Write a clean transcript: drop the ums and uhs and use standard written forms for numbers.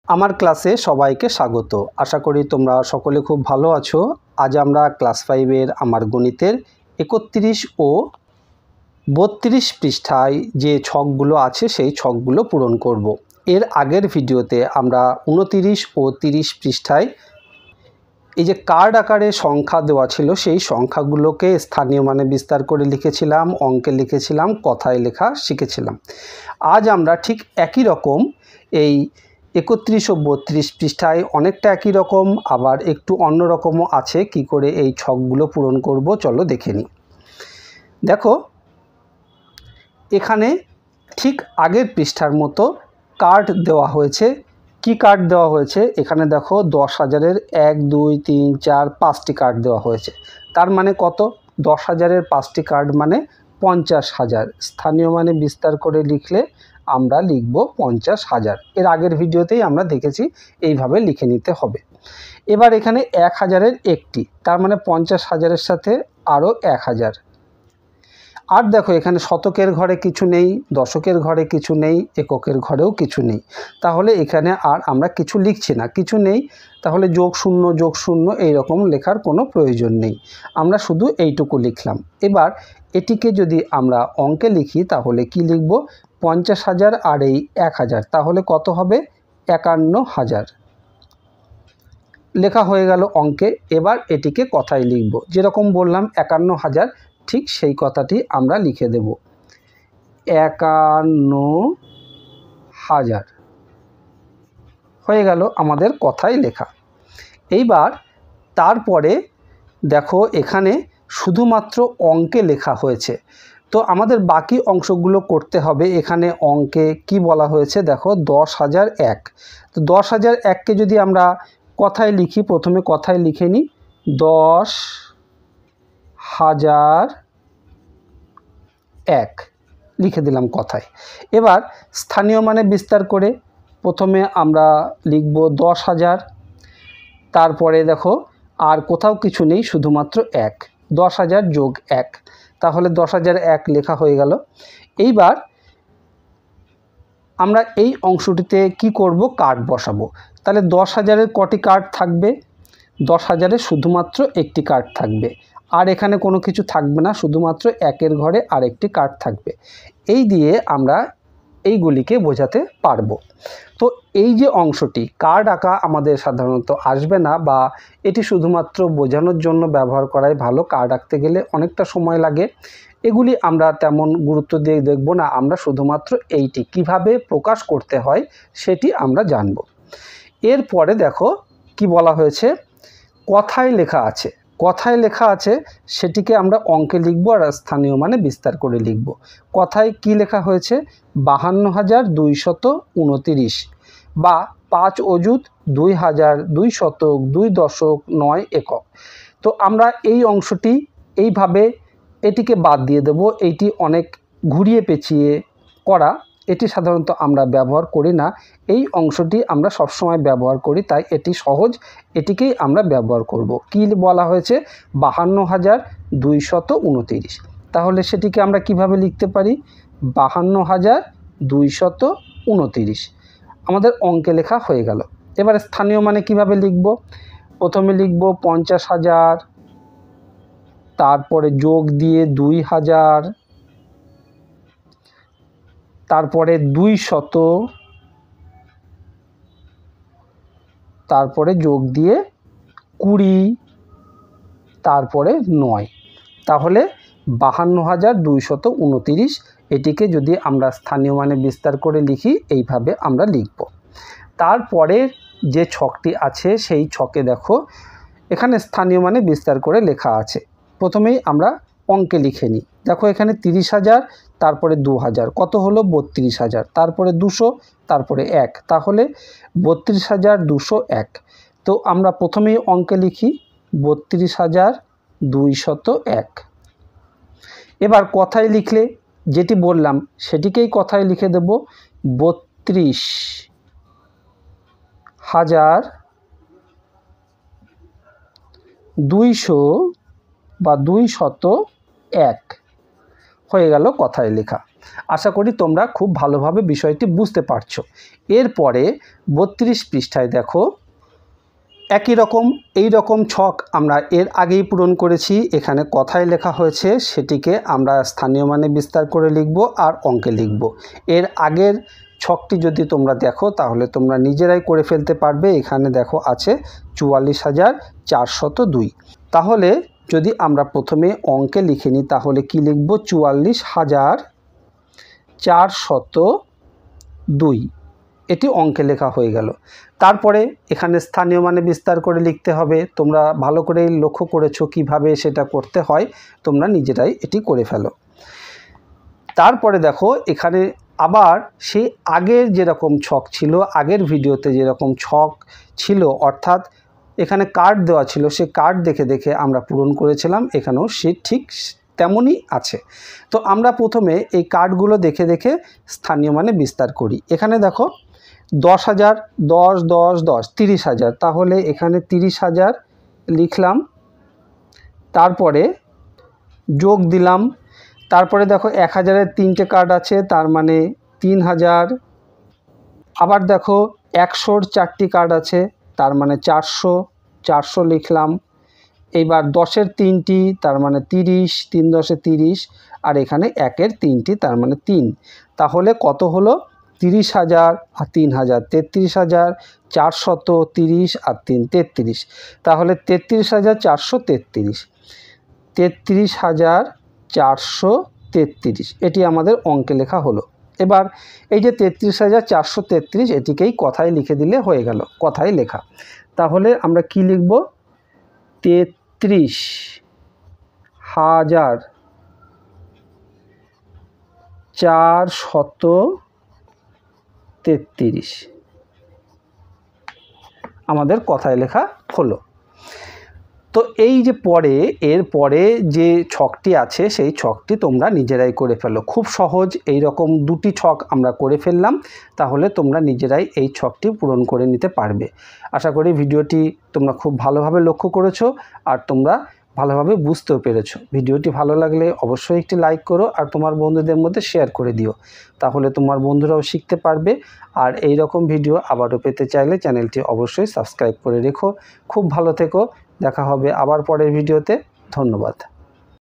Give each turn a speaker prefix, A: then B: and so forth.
A: আমার ক্লাসে সবাইকে স্বাগত। আশা করি তোমরা সকলে খুব ভালো আছো। আজ আমরা ক্লাস 5-এর আমার গণিতের 31 ও 32 পৃষ্ঠায় যে ছকগুলো আছে সেই ছকগুলো পূরণ করব। এর আগের ভিডিওতে আমরা 29 ও 30 পৃষ্ঠায় এই যে কার্ড আকারে সংখ্যা দেওয়া ছিল সেই সংখ্যাগুলোকে স্থানীয় মানে বিস্তার করে লিখেছিলাম, অঙ্কে লিখেছিলাম, কথায় লেখা শিখেছিলাম। আজ আমরা ঠিক একই রকম এই 31 ও 32 পৃষ্ঠায় অনেকটা একই রকম, আবার একটু অন্য রকমও আছে। কি করে এই ছকগুলো পূরণ করব চলো দেখে নিই। দেখো এখানে ঠিক আগের পৃষ্ঠার মতো কার্ড দেওয়া হয়েছে। কি কার্ড দেওয়া হয়েছে? এখানে দেখো 10,000-এর 1, 2, 3, 4, 5টি কার্ড দেওয়া হয়েছে। তার মানে কত? 10,000-এর 5টি কার্ড মানে 50,000। স্থানীয় মানে বিস্তার করে লিখলে আমরা লিখব 50,000। এর আগের ভিডিওতেই আমরা দেখেছি এইভাবে লিখে নিতে হবে। এবার এখানে 1,000-এর একটি, তার মানে 50,000-এর সাথে আরও 1,000। আর দেখো এখানে শতকের ঘরে কিছু নেই, দশকের ঘরে কিছু নেই, এককের ঘরেও কিছু নেই। তাহলে এখানে আর আমরা কিছু লিখছি না, কিছু নেই, তাহলে যোগ শূন্য এইরকম লেখার কোনো প্রয়োজন নেই। আমরা শুধু এইটুকু লিখলাম। এবার এটিকে যদি আমরা অঙ্কে লিখি তাহলে কি লিখব? 50,000 আর এই 1,000, তাহলে কত হবে? 51,000 লেখা হয়ে গেল অঙ্কে। এবার এটিকে কথায় লিখব। যেরকম বললাম 51,000, ঠিক সেই কথাটি আমরা লিখে দেব 51,000 হয়ে গেল আমাদের কথায় লেখা। এইবার তারপরে দেখো এখানে শুধুমাত্র অঙ্কে লেখা হয়েছে, তো আমাদের বাকি অংশগুলো করতে হবে। এখানে অঙ্কে কি বলা হয়েছে দেখো 10,001। তো 10,001কে যদি আমরা কথায় লিখি, প্রথমে কথায় লিখে নিই 10,001 লিখে দিলাম কথায়। এবার স্থানীয় মানে বিস্তার করে প্রথমে আমরা লিখব 10,000, তারপরে দেখো আর কোথাও কিছু নেই, শুধুমাত্র 1, 10,000 যোগ 1, তাহলে 10,001 লেখা হয়ে গেল। এইবার আমরা এই অংশটিতে কি করব? কার্ড বসাবো। তাহলে 10,000-এর কটি কার্ড থাকবে? 10,000-এর শুধুমাত্র একটি কার্ড থাকবে, আর এখানে কোনো কিছু থাকবে না, শুধুমাত্র 1-এর ঘরে আরেকটি কার্ড থাকবে। এই দিয়ে আমরা এইগুলিকে বোঝাতে পারবো। তো এই যে অংশটি কার্ড আঁকা আমাদের সাধারণত আসবে না, বা এটি শুধুমাত্র বোঝানোর জন্য ব্যবহার করাই ভালো। কার্ড আঁকতে গেলে অনেকটা সময় লাগে, এগুলি আমরা তেমন গুরুত্ব দিয়ে দেখব না। আমরা শুধুমাত্র এইটি কিভাবে প্রকাশ করতে হয় সেটি আমরা জানব। এরপরে দেখো কি বলা হয়েছে, কথায় লেখা আছে। কথায় লেখা আছে সেটিকে আমরা অঙ্কে লিখব আর স্থানীয় মানে বিস্তার করে লিখব। কথায় কি লেখা হয়েছে? 52,229 বা 5 অযুত 2,202.9 একক। তো আমরা এই অংশটি এইভাবে এটিকে বাদ দিয়ে দেব। এইটি অনেক ঘুরিয়ে পেঁচিয়ে করা, এটি সাধারণত আমরা ব্যবহার করি না। এই অংশটি আমরা সবসময় ব্যবহার করি, তাই এটি সহজ, এটিকেই আমরা ব্যবহার করব। কি বলা হয়েছে? 52,229। তাহলে সেটিকে আমরা কিভাবে লিখতে পারি? 52,229 আমাদের অঙ্কে লেখা হয়ে গেল। এবার স্থানীয় মানে কিভাবে লিখব? প্রথমে লিখব 50,000, তারপরে যোগ দিয়ে 2,000, তারপরে 200, তারপরে যোগ দিয়ে 20, তারপরে 9। তাহলে 52,229 এটিকে যদি আমরা স্থানীয় মানে বিস্তার করে লিখি এইভাবে আমরা লিখব। তারপরে যে ছকটি আছে সেই ছকে দেখো এখানে স্থানীয় মানে বিস্তার করে লেখা আছে। প্রথমেই আমরা অঙ্কে লিখে নিই। দেখো এখানে 30,000, তারপরে 2,000, কত হলো? 32,000, তারপরে 200, তারপরে 1, তাহলে 32,201। তো আমরা প্রথমেই অঙ্কে লিখি 32,201। এবার কথায় লিখলে যেটি বললাম সেটিকেই কথায় লিখে দেব 32,200 বা 201 হয়ে গেল কথায় লেখা। আশা করি তোমরা খুব ভালোভাবে বিষয়টি বুঝতে পারছো। এরপরে 32 পৃষ্ঠায় দেখো এই রকম ছক আমরা এর আগেই পূরণ করেছি। এখানে কথায় লেখা হয়েছে, সেটিকে আমরা স্থানীয় মানে বিস্তার করে লিখব আর অঙ্কে লিখব। এর আগের ছকটি যদি তোমরা দেখো তাহলে তোমরা নিজেরাই করে ফেলতে পারবে। এখানে দেখো আছে 44,402। তাহলে যদি আমরা প্রথমে অঙ্কে লিখে নিই তাহলে কি লিখব? 44,402। এটি অঙ্কে লেখা হয়ে গেল। তারপরে এখানে স্থানীয় মানে বিস্তার করে লিখতে হবে। তোমরা ভালো করে লক্ষ্য করেছো কিভাবে সেটা করতে হয়, তোমরা নিজেরাই এটি করে ফেলো। তারপরে দেখো এখানে আবার সেই আগের যেরকম ছক ছিল, আগের ভিডিওতে যেরকম ছক ছিল, অর্থাৎ এখানে কার্ড দেওয়া ছিল, সে কার্ড দেখে দেখে আমরা পূরণ করেছিলাম। এখানেও সে ঠিক তেমনই আছে। তো আমরা প্রথমে এই কার্ডগুলো দেখে দেখে স্থানীয় মানে বিস্তার করি। এখানে দেখো 10,000, 10, 10, 10, 30,000। তাহলে এখানে 30,000 লিখলাম, তারপরে যোগ দিলাম। তারপরে দেখো 1,000-এর 3টে কার্ড আছে, তার মানে 3,000। আবার দেখো 100-র 4টি কার্ড আছে, তার মানে 400, 400 লিখলাম। এইবার 10-এর 3টি, তার মানে 30, 3 10 30, আর এখানে 1-এর 3টি, তার মানে 3। তাহলে কত হলো? 30,000 আর 3,000, 33,000, 430 আর 3 33। তাহলে 33,433, 33,433 এটি আমাদের অঙ্কে লেখা হলো। এবার এই যে 33,433 এটিকেই কথায় লিখে দিলে হয়ে গেল, কথায় লেখা। তাহলে আমরা কি লিখব? 33,433 আমাদের কথায় লেখা হলো। তো এই যে এরপরে যে ছকটি আছে সেই ছকটি তোমরা নিজেরাই করে ফেলো। খুব সহজ, এই রকম 2টি ছক আমরা করে ফেললাম। তাহলে তোমরা নিজেরাই এই ছকটি পূরণ করে নিতে পারবে। আশা করি ভিডিওটি তোমরা খুব ভালোভাবে লক্ষ্য করেছো আর তোমরা ভালোভাবে বুঝতেও পেরেছো। ভিডিওটি ভালো লাগলে অবশ্যই একটি লাইক করো আর তোমার বন্ধুদের মধ্যে শেয়ার করে দিও, তাহলে তোমার বন্ধুরাও শিখতে পারবে। আর এই রকম ভিডিও আবারও পেতে চাইলে চ্যানেলটি অবশ্যই সাবস্ক্রাইব করে রেখো। খুব ভালো থেকো, দেখা হবে আবার পরের ভিডিওতে। ধন্যবাদ।